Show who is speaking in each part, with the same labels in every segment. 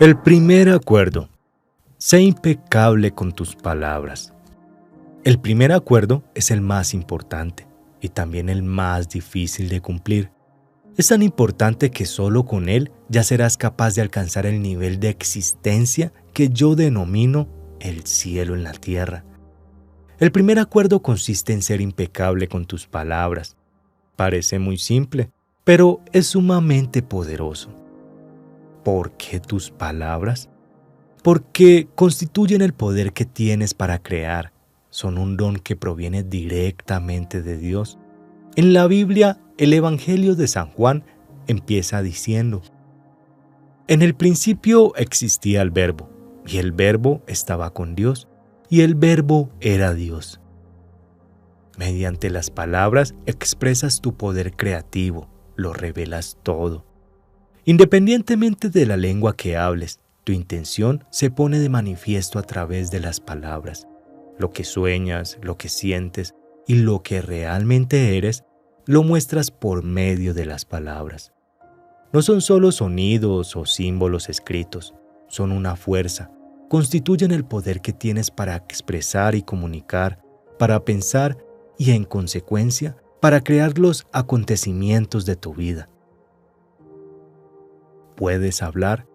Speaker 1: El primer acuerdo. Sé impecable con tus palabras. El primer acuerdo es el más importante y también el más difícil de cumplir. Es tan importante que solo con él ya serás capaz de alcanzar el nivel de existencia que yo denomino el cielo en la tierra. El primer acuerdo consiste en ser impecable con tus palabras. Parece muy simple, pero es sumamente poderoso. ¿Por qué tus palabras? Porque constituyen el poder que tienes para crear. Son un don que proviene directamente de Dios. En la Biblia, el Evangelio de San Juan empieza diciendo: en el principio existía el Verbo, y el Verbo estaba con Dios, y el Verbo era Dios. Mediante las palabras expresas tu poder creativo, lo revelas todo. Independientemente de la lengua que hables, tu intención se pone de manifiesto a través de las palabras. Lo que sueñas, lo que sientes y lo que realmente eres, lo muestras por medio de las palabras. No son solo sonidos o símbolos escritos, son una fuerza, constituyen el poder que tienes para expresar y comunicar, para pensar y, en consecuencia, para crear los acontecimientos de tu vida. ¿Puedes hablar?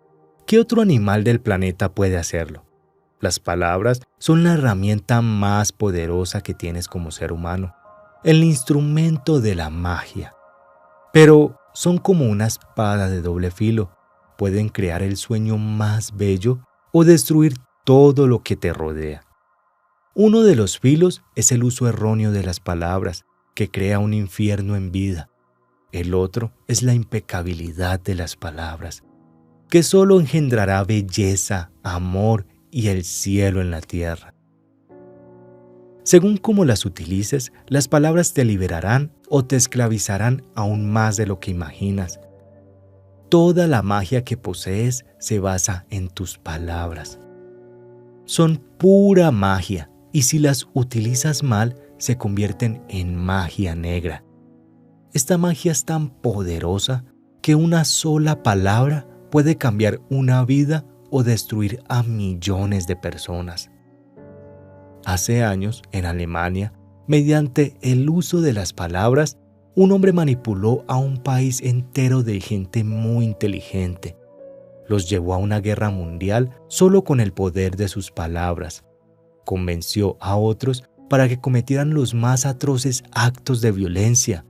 Speaker 1: ¿Qué otro animal del planeta puede hacerlo? Las palabras son la herramienta más poderosa que tienes como ser humano, el instrumento de la magia. Pero son como una espada de doble filo. Pueden crear el sueño más bello o destruir todo lo que te rodea. Uno de los filos es el uso erróneo de las palabras, que crea un infierno en vida. El otro es la impecabilidad de las palabras, que solo engendrará belleza, amor y el cielo en la tierra. Según cómo las utilices, las palabras te liberarán o te esclavizarán aún más de lo que imaginas. Toda la magia que posees se basa en tus palabras. Son pura magia y si las utilizas mal, se convierten en magia negra. Esta magia es tan poderosa que una sola palabra puede cambiar una vida o destruir a millones de personas. Hace años, en Alemania, mediante el uso de las palabras, un hombre manipuló a un país entero de gente muy inteligente. Los llevó a una guerra mundial solo con el poder de sus palabras. Convenció a otros para que cometieran los más atroces actos de violencia.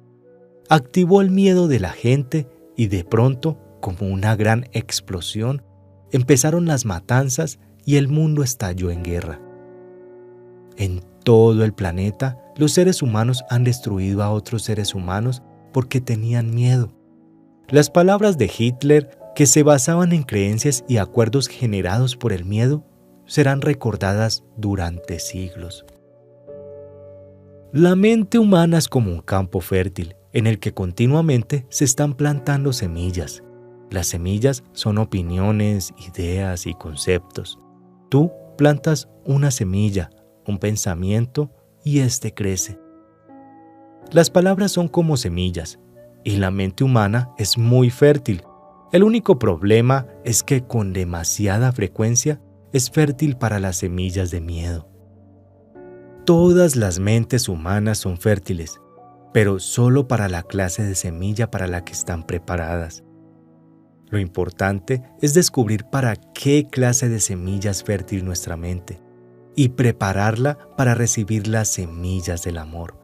Speaker 1: Activó el miedo de la gente y de pronto, como una gran explosión, empezaron las matanzas y el mundo estalló en guerra. En todo el planeta, los seres humanos han destruido a otros seres humanos porque tenían miedo. Las palabras de Hitler, que se basaban en creencias y acuerdos generados por el miedo, serán recordadas durante siglos. La mente humana es como un campo fértil en el que continuamente se están plantando semillas. Las semillas son opiniones, ideas y conceptos. Tú plantas una semilla, un pensamiento, y éste crece. Las palabras son como semillas, y la mente humana es muy fértil. El único problema es que con demasiada frecuencia es fértil para las semillas de miedo. Todas las mentes humanas son fértiles, pero solo para la clase de semilla para la que están preparadas. Lo importante es descubrir para qué clase de semilla es fértil nuestra mente y prepararla para recibir las semillas del amor.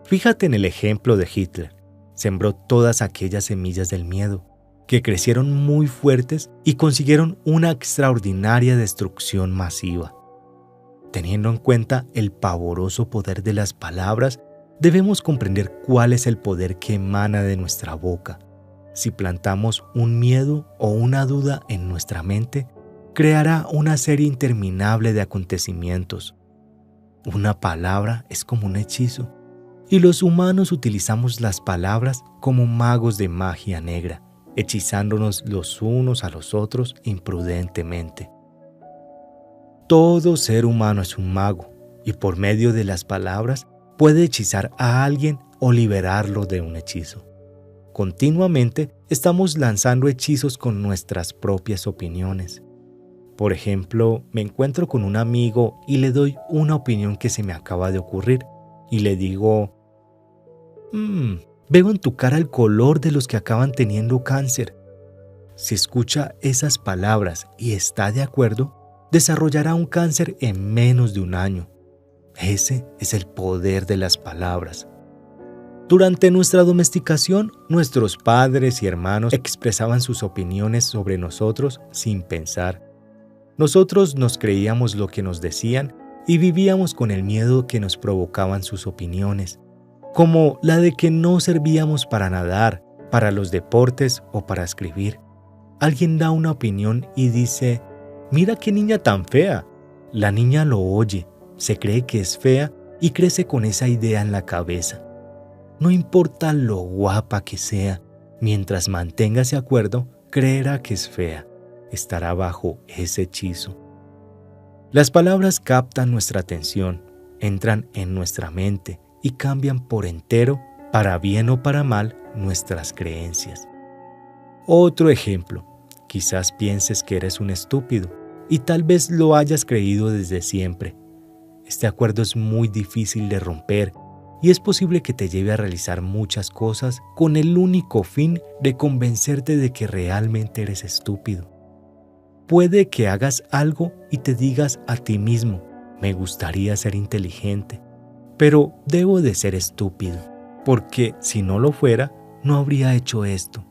Speaker 1: Fíjate en el ejemplo de Hitler. Sembró todas aquellas semillas del miedo, que crecieron muy fuertes y consiguieron una extraordinaria destrucción masiva. Teniendo en cuenta el pavoroso poder de las palabras, debemos comprender cuál es el poder que emana de nuestra boca. Si plantamos un miedo o una duda en nuestra mente, creará una serie interminable de acontecimientos. Una palabra es como un hechizo, y los humanos utilizamos las palabras como magos de magia negra, hechizándonos los unos a los otros imprudentemente. Todo ser humano es un mago, y por medio de las palabras puede hechizar a alguien o liberarlo de un hechizo. Continuamente estamos lanzando hechizos con nuestras propias opiniones. Por ejemplo, me encuentro con un amigo y le doy una opinión que se me acaba de ocurrir y le digo: veo en tu cara el color de los que acaban teniendo cáncer. Si escucha esas palabras y está de acuerdo, desarrollará un cáncer en menos de un año. Ese es el poder de las palabras. Durante nuestra domesticación, nuestros padres y hermanos expresaban sus opiniones sobre nosotros sin pensar. Nosotros nos creíamos lo que nos decían y vivíamos con el miedo que nos provocaban sus opiniones, como la de que no servíamos para nadar, para los deportes o para escribir. Alguien da una opinión y dice: «Mira qué niña tan fea». La niña lo oye, se cree que es fea y crece con esa idea en la cabeza. No importa lo guapa que sea, mientras mantenga ese acuerdo, creerá que es fea. Estará bajo ese hechizo. Las palabras captan nuestra atención, entran en nuestra mente y cambian por entero, para bien o para mal, nuestras creencias. Otro ejemplo: quizás pienses que eres un estúpido y tal vez lo hayas creído desde siempre. Este acuerdo es muy difícil de romper y es posible que te lleve a realizar muchas cosas con el único fin de convencerte de que realmente eres estúpido. Puede que hagas algo y te digas a ti mismo: me gustaría ser inteligente, pero debo de ser estúpido, porque si no lo fuera, no habría hecho esto.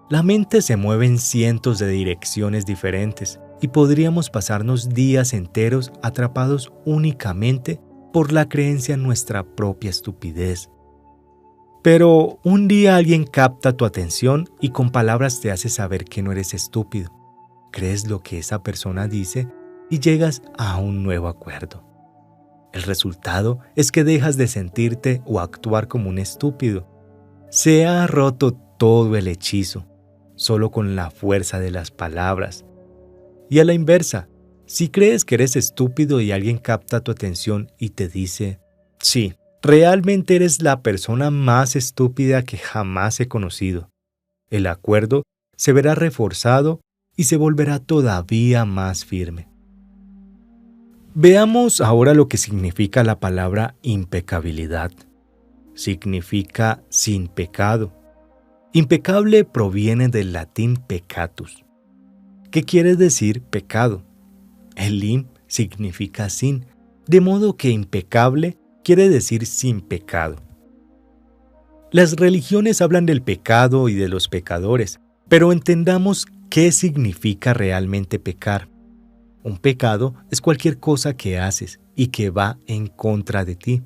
Speaker 1: La mente se mueve en cientos de direcciones diferentes y podríamos pasarnos días enteros atrapados únicamente por la creencia en nuestra propia estupidez. Pero un día alguien capta tu atención y con palabras te hace saber que no eres estúpido. Crees lo que esa persona dice y llegas a un nuevo acuerdo. El resultado es que dejas de sentirte o actuar como un estúpido. Se ha roto todo el hechizo, solo con la fuerza de las palabras. Y a la inversa, si crees que eres estúpido y alguien capta tu atención y te dice: sí, realmente eres la persona más estúpida que jamás he conocido, el acuerdo se verá reforzado y se volverá todavía más firme. Veamos ahora lo que significa la palabra impecabilidad. Significa sin pecado. Impecable proviene del latín peccatus. ¿Qué quiere decir pecado? El im significa sin, de modo que impecable quiere decir sin pecado. Las religiones hablan del pecado y de los pecadores, pero entendamos qué significa realmente pecar. Un pecado es cualquier cosa que haces y que va en contra de ti.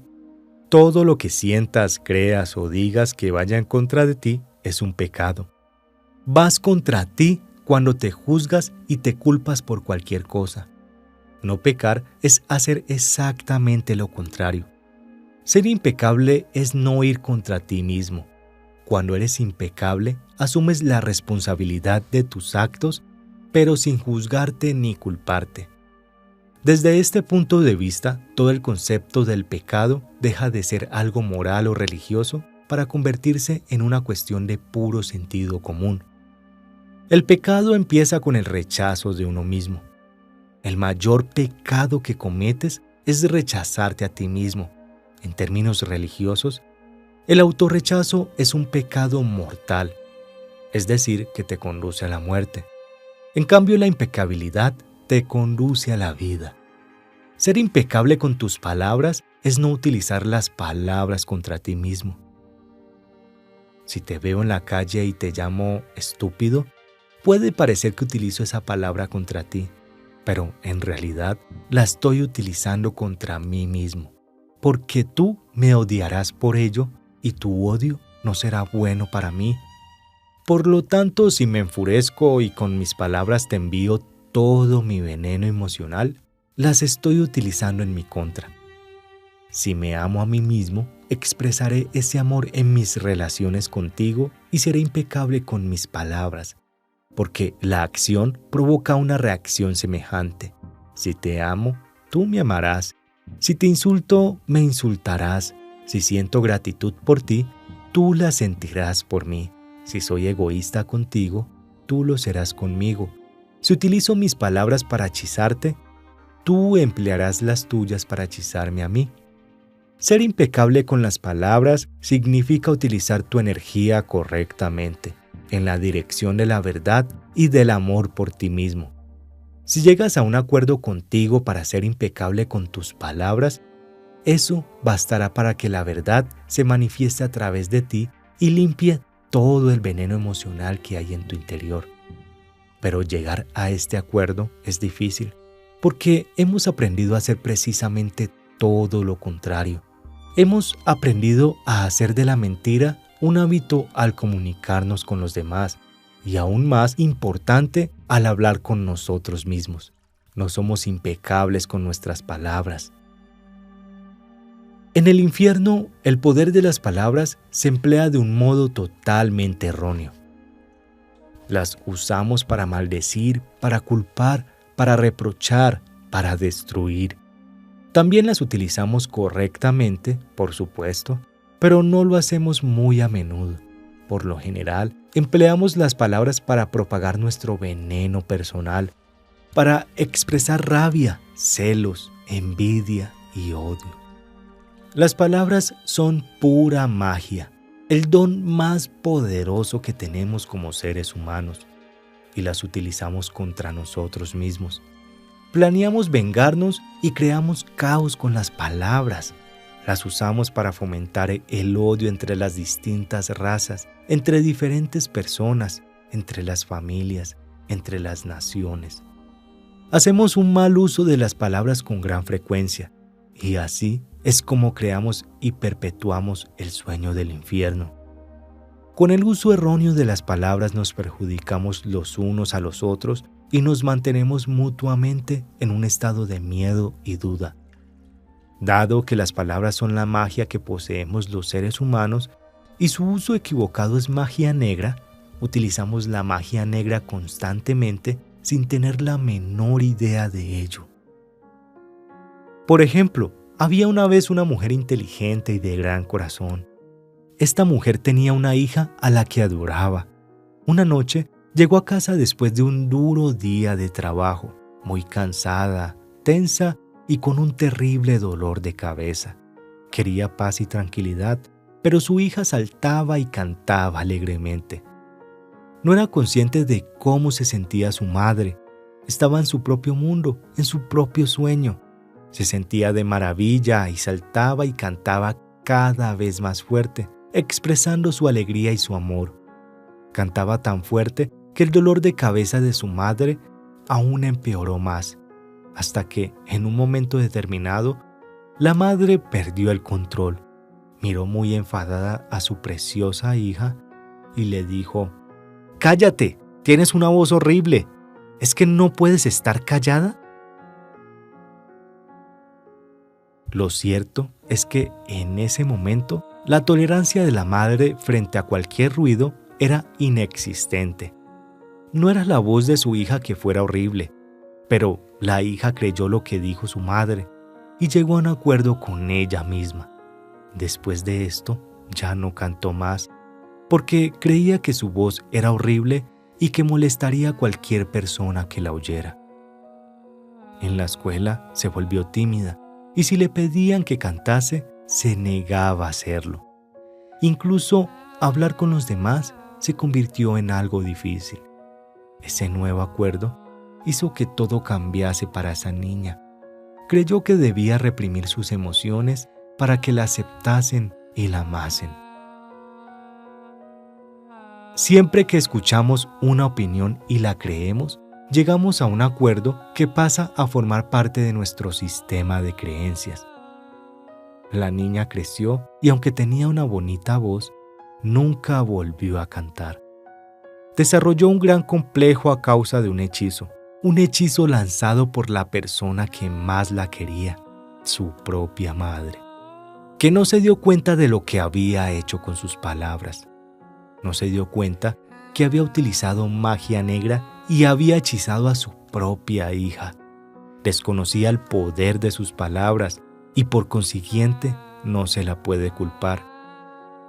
Speaker 1: Todo lo que sientas, creas o digas que vaya en contra de ti es un pecado. Vas contra ti cuando te juzgas y te culpas por cualquier cosa. No pecar es hacer exactamente lo contrario. Ser impecable es no ir contra ti mismo. Cuando eres impecable, asumes la responsabilidad de tus actos, pero sin juzgarte ni culparte. Desde este punto de vista, todo el concepto del pecado deja de ser algo moral o religioso para convertirse en una cuestión de puro sentido común. El pecado empieza con el rechazo de uno mismo. El mayor pecado que cometes es rechazarte a ti mismo. En términos religiosos, el autorrechazo es un pecado mortal, es decir, que te conduce a la muerte. En cambio, la impecabilidad te conduce a la vida. Ser impecable con tus palabras es no utilizar las palabras contra ti mismo. Si te veo en la calle y te llamo estúpido, puede parecer que utilizo esa palabra contra ti, pero en realidad la estoy utilizando contra mí mismo, porque tú me odiarás por ello y tu odio no será bueno para mí. Por lo tanto, si me enfurezco y con mis palabras te envío todo mi veneno emocional, las estoy utilizando en mi contra. Si me amo a mí mismo, expresaré ese amor en mis relaciones contigo y seré impecable con mis palabras, porque la acción provoca una reacción semejante. Si te amo, tú me amarás. Si te insulto, me insultarás. Si siento gratitud por ti, tú la sentirás por mí. Si soy egoísta contigo, tú lo serás conmigo. Si utilizo mis palabras para hechizarte, tú emplearás las tuyas para hechizarme a mí. Ser impecable con las palabras significa utilizar tu energía correctamente, en la dirección de la verdad y del amor por ti mismo. Si llegas a un acuerdo contigo para ser impecable con tus palabras, eso bastará para que la verdad se manifieste a través de ti y limpie todo el veneno emocional que hay en tu interior. Pero llegar a este acuerdo es difícil, porque hemos aprendido a hacer precisamente todo lo contrario. Hemos aprendido a hacer de la mentira un hábito al comunicarnos con los demás y aún más importante al hablar con nosotros mismos. No somos impecables con nuestras palabras. En el infierno, el poder de las palabras se emplea de un modo totalmente erróneo. Las usamos para maldecir, para culpar, para reprochar, para destruir. También las utilizamos correctamente, por supuesto, pero no lo hacemos muy a menudo. Por lo general, empleamos las palabras para propagar nuestro veneno personal, para expresar rabia, celos, envidia y odio. Las palabras son pura magia, el don más poderoso que tenemos como seres humanos, y las utilizamos contra nosotros mismos. Planeamos vengarnos y creamos caos con las palabras. Las usamos para fomentar el odio entre las distintas razas, entre diferentes personas, entre las familias, entre las naciones. Hacemos un mal uso de las palabras con gran frecuencia, y así es como creamos y perpetuamos el sueño del infierno. Con el uso erróneo de las palabras nos perjudicamos los unos a los otros y nos mantenemos mutuamente en un estado de miedo y duda. Dado que las palabras son la magia que poseemos los seres humanos y su uso equivocado es magia negra, utilizamos la magia negra constantemente sin tener la menor idea de ello. Por ejemplo, había una vez una mujer inteligente y de gran corazón. Esta mujer tenía una hija a la que adoraba. Una noche llegó a casa después de un duro día de trabajo, muy cansada, tensa y con un terrible dolor de cabeza. Quería paz y tranquilidad, pero su hija saltaba y cantaba alegremente. No era consciente de cómo se sentía su madre. Estaba en su propio mundo, en su propio sueño. Se sentía de maravilla y saltaba y cantaba cada vez más fuerte, expresando su alegría y su amor. Cantaba tan fuerte que el dolor de cabeza de su madre aún empeoró más, hasta que, en un momento determinado, la madre perdió el control, miró muy enfadada a su preciosa hija y le dijo: «¡Cállate! Tienes una voz horrible. ¿Es que no puedes estar callada?». Lo cierto es que en ese momento la tolerancia de la madre frente a cualquier ruido era inexistente. No era la voz de su hija que fuera horrible, pero la hija creyó lo que dijo su madre y llegó a un acuerdo con ella misma. Después de esto, ya no cantó más, porque creía que su voz era horrible y que molestaría a cualquier persona que la oyera. En la escuela se volvió tímida, y si le pedían que cantase, se negaba a hacerlo. Incluso hablar con los demás se convirtió en algo difícil. Ese nuevo acuerdo hizo que todo cambiase para esa niña. Creyó que debía reprimir sus emociones para que la aceptasen y la amasen. Siempre que escuchamos una opinión y la creemos, llegamos a un acuerdo que pasa a formar parte de nuestro sistema de creencias. La niña creció y aunque tenía una bonita voz, nunca volvió a cantar. Desarrolló un gran complejo a causa de un hechizo lanzado por la persona que más la quería, su propia madre, que no se dio cuenta de lo que había hecho con sus palabras. No se dio cuenta que había utilizado magia negra y había hechizado a su propia hija. Desconocía el poder de sus palabras y por consiguiente no se la puede culpar.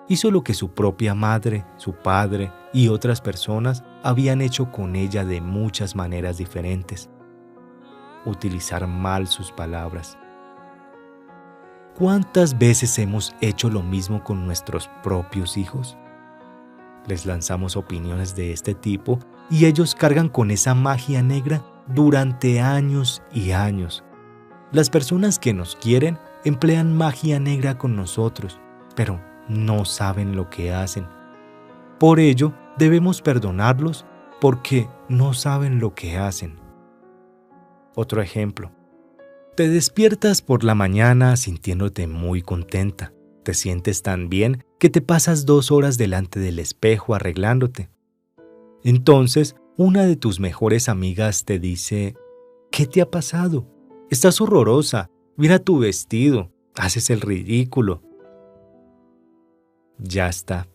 Speaker 1: Hizo lo que su propia madre, su padre y otras personas habían hecho con ella de muchas maneras diferentes. Utilizar mal sus palabras. ¿Cuántas veces hemos hecho lo mismo con nuestros propios hijos? Les lanzamos opiniones de este tipo y ellos cargan con esa magia negra durante años y años. Las personas que nos quieren emplean magia negra con nosotros, pero no saben lo que hacen. Por ello, debemos perdonarlos porque no saben lo que hacen. Otro ejemplo. Te despiertas por la mañana sintiéndote muy contenta. Te sientes tan bien que te pasas 2 horas delante del espejo arreglándote. Entonces, una de tus mejores amigas te dice: ¿qué te ha pasado? Estás horrorosa. Mira tu vestido. Haces el ridículo. Ya está.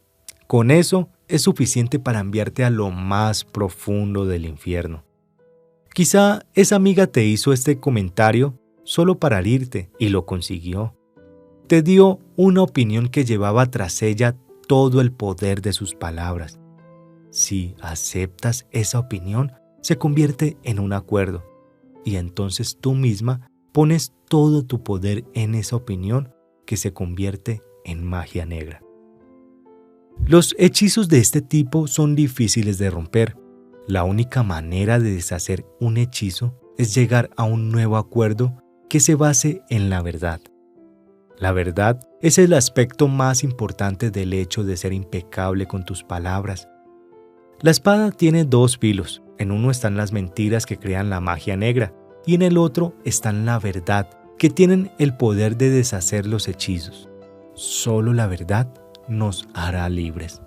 Speaker 1: Con eso es suficiente para enviarte a lo más profundo del infierno. Quizá esa amiga te hizo este comentario solo para herirte y lo consiguió. Te dio una opinión que llevaba tras ella todo el poder de sus palabras. Si aceptas esa opinión, se convierte en un acuerdo y entonces tú misma pones todo tu poder en esa opinión que se convierte en magia negra. Los hechizos de este tipo son difíciles de romper. La única manera de deshacer un hechizo es llegar a un nuevo acuerdo que se base en la verdad. La verdad es el aspecto más importante del hecho de ser impecable con tus palabras. La espada tiene 2 filos. En uno están las mentiras que crean la magia negra y en el otro están la verdad, que tienen el poder de deshacer los hechizos. Solo la verdad nos hará libres.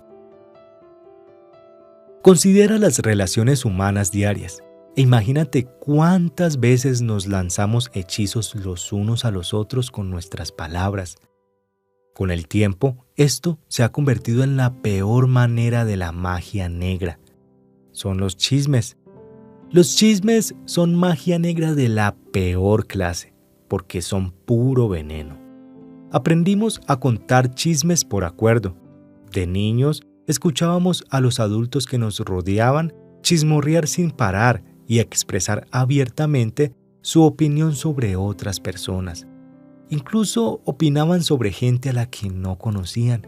Speaker 1: Considera las relaciones humanas diarias e imagínate cuántas veces nos lanzamos hechizos los unos a los otros con nuestras palabras. Con el tiempo, esto se ha convertido en la peor manera de la magia negra. Son los chismes. Los chismes son magia negra de la peor clase, porque son puro veneno. Aprendimos a contar chismes por acuerdo. De niños, escuchábamos a los adultos que nos rodeaban chismorrear sin parar y expresar abiertamente su opinión sobre otras personas. Incluso opinaban sobre gente a la que no conocían.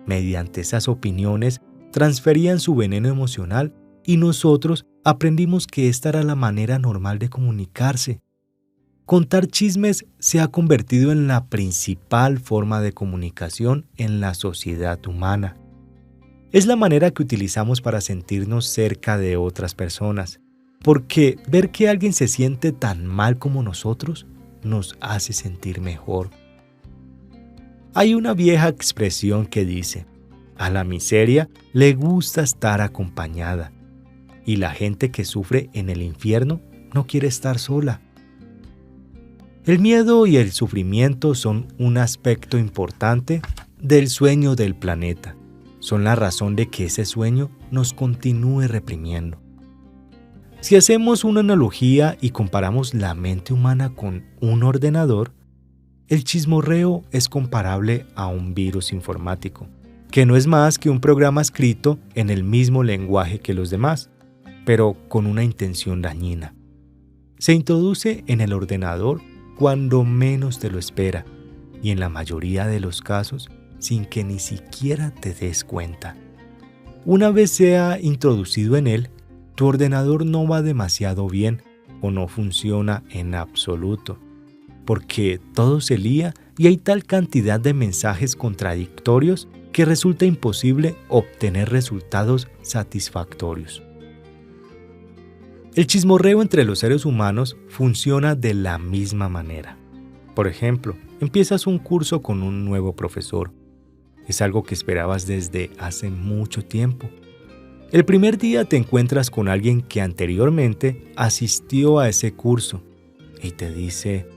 Speaker 1: Mediante esas opiniones transferían su veneno emocional y nosotros aprendimos que esta era la manera normal de comunicarse. Contar chismes se ha convertido en la principal forma de comunicación en la sociedad humana. Es la manera que utilizamos para sentirnos cerca de otras personas, porque ver que alguien se siente tan mal como nosotros nos hace sentir mejor. Hay una vieja expresión que dice: a la miseria le gusta estar acompañada, y la gente que sufre en el infierno no quiere estar sola. El miedo y el sufrimiento son un aspecto importante del sueño del planeta. Son la razón de que ese sueño nos continúe reprimiendo. Si hacemos una analogía y comparamos la mente humana con un ordenador, el chismorreo es comparable a un virus informático, que no es más que un programa escrito en el mismo lenguaje que los demás, pero con una intención dañina. Se introduce en el ordenador cuando menos te lo espera y en la mayoría de los casos sin que ni siquiera te des cuenta. Una vez sea introducido en él, tu ordenador no va demasiado bien o no funciona en absoluto, porque todo se lía y hay tal cantidad de mensajes contradictorios que resulta imposible obtener resultados satisfactorios. El chismorreo entre los seres humanos funciona de la misma manera. Por ejemplo, empiezas un curso con un nuevo profesor. Es algo que esperabas desde hace mucho tiempo. El primer día te encuentras con alguien que anteriormente asistió a ese curso y te dice: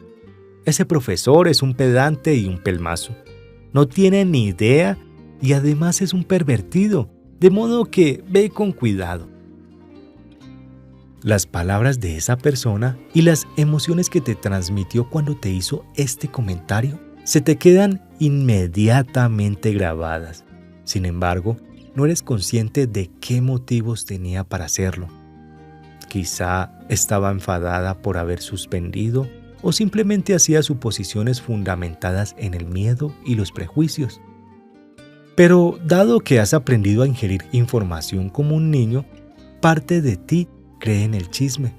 Speaker 1: ese profesor es un pedante y un pelmazo. No tiene ni idea y además es un pervertido, de modo que ve con cuidado. Las palabras de esa persona y las emociones que te transmitió cuando te hizo este comentario se te quedan inmediatamente grabadas. Sin embargo, no eres consciente de qué motivos tenía para hacerlo. Quizá estaba enfadada por haber suspendido o simplemente hacía suposiciones fundamentadas en el miedo y los prejuicios. Pero dado que has aprendido a ingerir información como un niño, parte de ti cree en el chisme.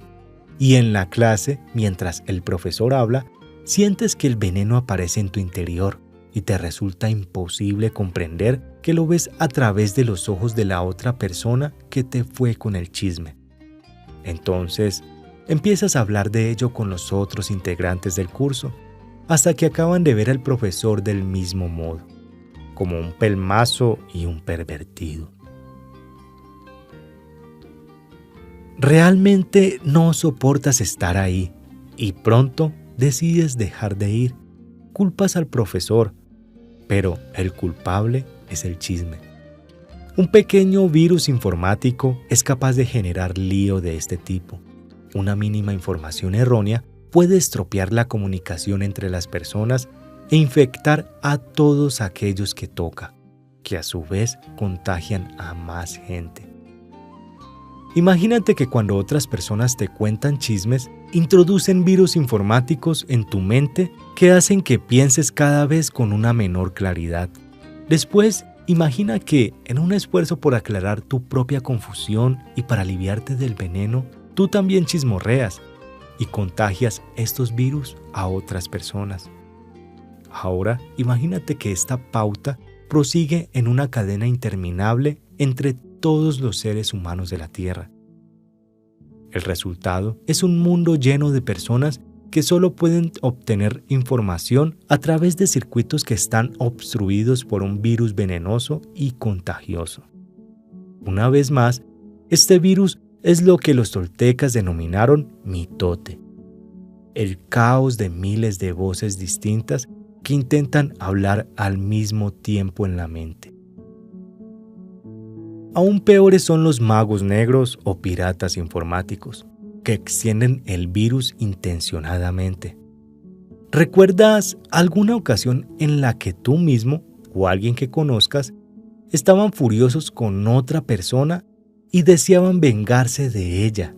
Speaker 1: Y en la clase, mientras el profesor habla, sientes que el veneno aparece en tu interior y te resulta imposible comprender que lo ves a través de los ojos de la otra persona que te fue con el chisme. Entonces, empiezas a hablar de ello con los otros integrantes del curso, hasta que acaban de ver al profesor del mismo modo, como un pelmazo y un pervertido. Realmente no soportas estar ahí y pronto decides dejar de ir. Culpas al profesor, pero el culpable es el chisme. Un pequeño virus informático es capaz de generar lío de este tipo. Una mínima información errónea puede estropear la comunicación entre las personas e infectar a todos aquellos que toca, que a su vez contagian a más gente. Imagínate que cuando otras personas te cuentan chismes, introducen virus informáticos en tu mente que hacen que pienses cada vez con una menor claridad. Después, imagina que, en un esfuerzo por aclarar tu propia confusión y para aliviarte del veneno, tú también chismorreas y contagias estos virus a otras personas. Ahora, imagínate que esta pauta prosigue en una cadena interminable entre todos los seres humanos de la Tierra. El resultado es un mundo lleno de personas que solo pueden obtener información a través de circuitos que están obstruidos por un virus venenoso y contagioso. Una vez más, este virus es lo que los toltecas denominaron mitote, el caos de miles de voces distintas que intentan hablar al mismo tiempo en la mente. Aún peores son los magos negros o piratas informáticos, que extienden el virus intencionadamente. ¿Recuerdas alguna ocasión en la que tú mismo o alguien que conozcas estaban furiosos con otra persona y deseaban vengarse de ella?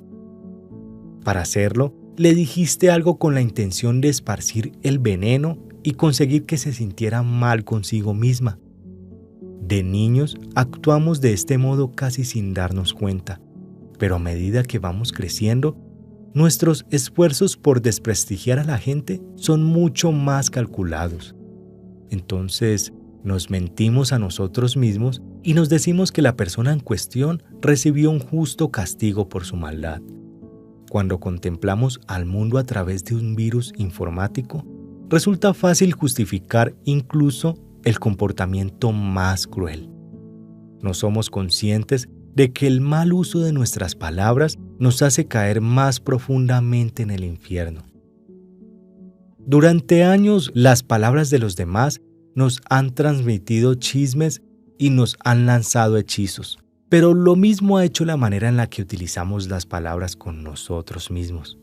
Speaker 1: Para hacerlo, le dijiste algo con la intención de esparcir el veneno y conseguir que se sintiera mal consigo misma. De niños actuamos de este modo casi sin darnos cuenta, pero a medida que vamos creciendo, nuestros esfuerzos por desprestigiar a la gente son mucho más calculados. Entonces, nos mentimos a nosotros mismos y nos decimos que la persona en cuestión recibió un justo castigo por su maldad. Cuando contemplamos al mundo a través de un virus informático, resulta fácil justificar incluso el comportamiento más cruel. No somos conscientes de que el mal uso de nuestras palabras nos hace caer más profundamente en el infierno. Durante años, las palabras de los demás nos han transmitido chismes y nos han lanzado hechizos, pero lo mismo ha hecho la manera en la que utilizamos las palabras con nosotros mismos.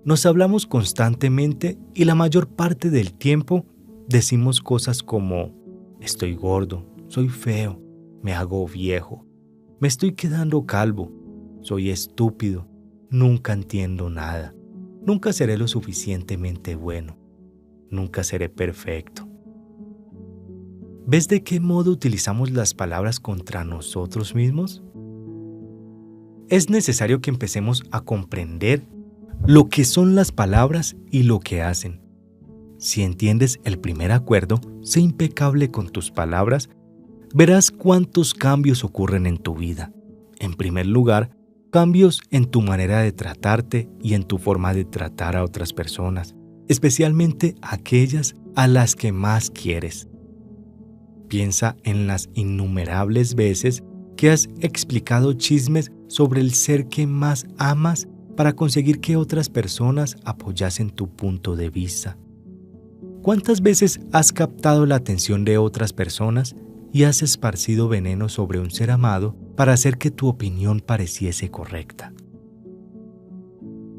Speaker 1: Nos hablamos constantemente y la mayor parte del tiempo decimos cosas como: estoy gordo, soy feo, me hago viejo, me estoy quedando calvo, soy estúpido, nunca entiendo nada, nunca seré lo suficientemente bueno, nunca seré perfecto. ¿Ves de qué modo utilizamos las palabras contra nosotros mismos? Es necesario que empecemos a comprender lo que son las palabras y lo que hacen. Si entiendes el primer acuerdo, sé impecable con tus palabras, verás cuántos cambios ocurren en tu vida. En primer lugar, cambios en tu manera de tratarte y en tu forma de tratar a otras personas, especialmente aquellas a las que más quieres. Piensa en las innumerables veces que has explicado chismes sobre el ser que más amas para conseguir que otras personas apoyasen tu punto de vista. ¿Cuántas veces has captado la atención de otras personas y has esparcido veneno sobre un ser amado para hacer que tu opinión pareciese correcta?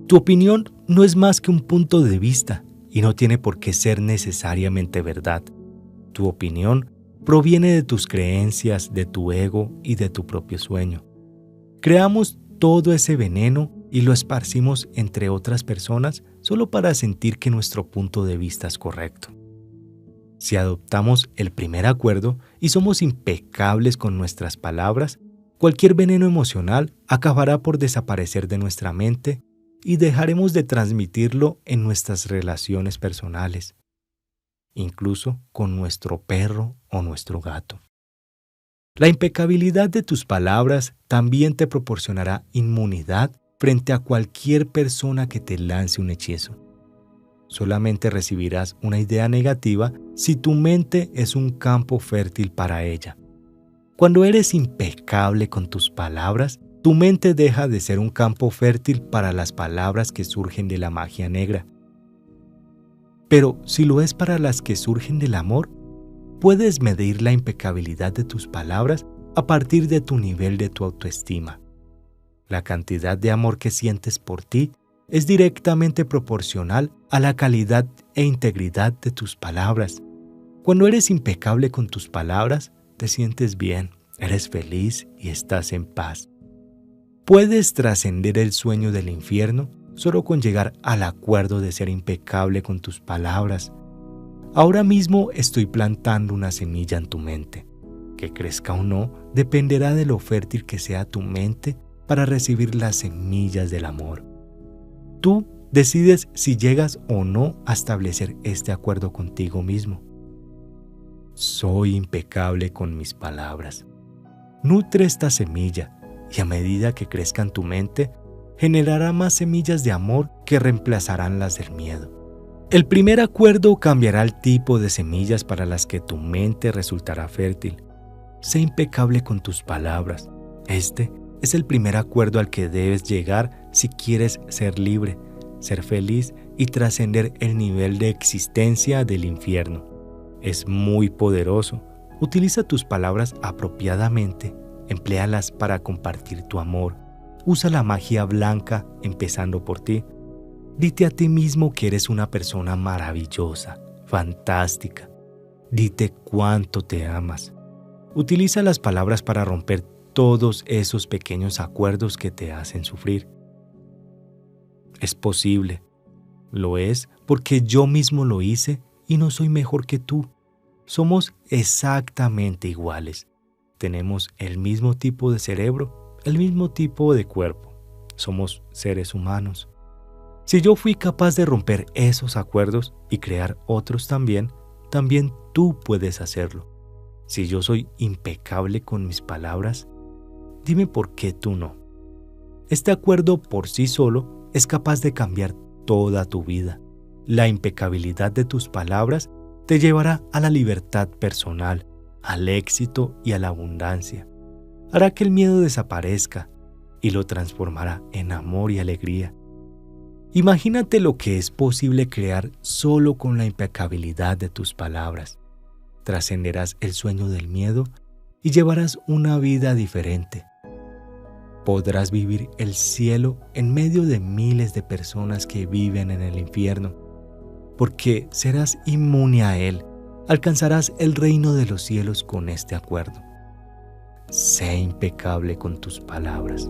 Speaker 1: Tu opinión no es más que un punto de vista y no tiene por qué ser necesariamente verdad. Tu opinión proviene de tus creencias, de tu ego y de tu propio sueño. Creamos todo ese veneno y lo esparcimos entre otras personas solo para sentir que nuestro punto de vista es correcto. Si adoptamos el primer acuerdo y somos impecables con nuestras palabras, cualquier veneno emocional acabará por desaparecer de nuestra mente y dejaremos de transmitirlo en nuestras relaciones personales, incluso con nuestro perro o nuestro gato. La impecabilidad de tus palabras también te proporcionará inmunidad frente a cualquier persona que te lance un hechizo. Solamente recibirás una idea negativa si tu mente es un campo fértil para ella. Cuando eres impecable con tus palabras, tu mente deja de ser un campo fértil para las palabras que surgen de la magia negra. Pero si lo es para las que surgen del amor, puedes medir la impecabilidad de tus palabras a partir de tu nivel de tu autoestima. La cantidad de amor que sientes por ti es directamente proporcional a la calidad e integridad de tus palabras. Cuando eres impecable con tus palabras, te sientes bien, eres feliz y estás en paz. Puedes trascender el sueño del infierno solo con llegar al acuerdo de ser impecable con tus palabras. Ahora mismo estoy plantando una semilla en tu mente. Que crezca o no dependerá de lo fértil que sea tu mente para recibir las semillas del amor. Tú decides si llegas o no a establecer este acuerdo contigo mismo. Soy impecable con mis palabras. Nutre esta semilla y a medida que crezca en tu mente, generará más semillas de amor que reemplazarán las del miedo. El primer acuerdo cambiará el tipo de semillas para las que tu mente resultará fértil. Sé impecable con tus palabras. Este es el primer acuerdo al que debes llegar si quieres ser libre, ser feliz y trascender el nivel de existencia del infierno. Es muy poderoso. Utiliza tus palabras apropiadamente. Empléalas para compartir tu amor. Usa la magia blanca empezando por ti. Dite a ti mismo que eres una persona maravillosa, fantástica. Dite cuánto te amas. Utiliza las palabras para romper todos esos pequeños acuerdos que te hacen sufrir. Es posible. Lo es porque yo mismo lo hice y no soy mejor que tú. Somos exactamente iguales. Tenemos el mismo tipo de cerebro, el mismo tipo de cuerpo. Somos seres humanos. Si yo fui capaz de romper esos acuerdos y crear otros también tú puedes hacerlo. Si yo soy impecable con mis palabras, dime por qué tú no. Este acuerdo por sí solo es capaz de cambiar toda tu vida. La impecabilidad de tus palabras te llevará a la libertad personal, al éxito y a la abundancia. Hará que el miedo desaparezca y lo transformará en amor y alegría. Imagínate lo que es posible crear solo con la impecabilidad de tus palabras. Trascenderás el sueño del miedo y llevarás una vida diferente. Podrás vivir el cielo en medio de miles de personas que viven en el infierno, porque serás inmune a él. Alcanzarás el reino de los cielos con este acuerdo. Sé impecable con tus palabras.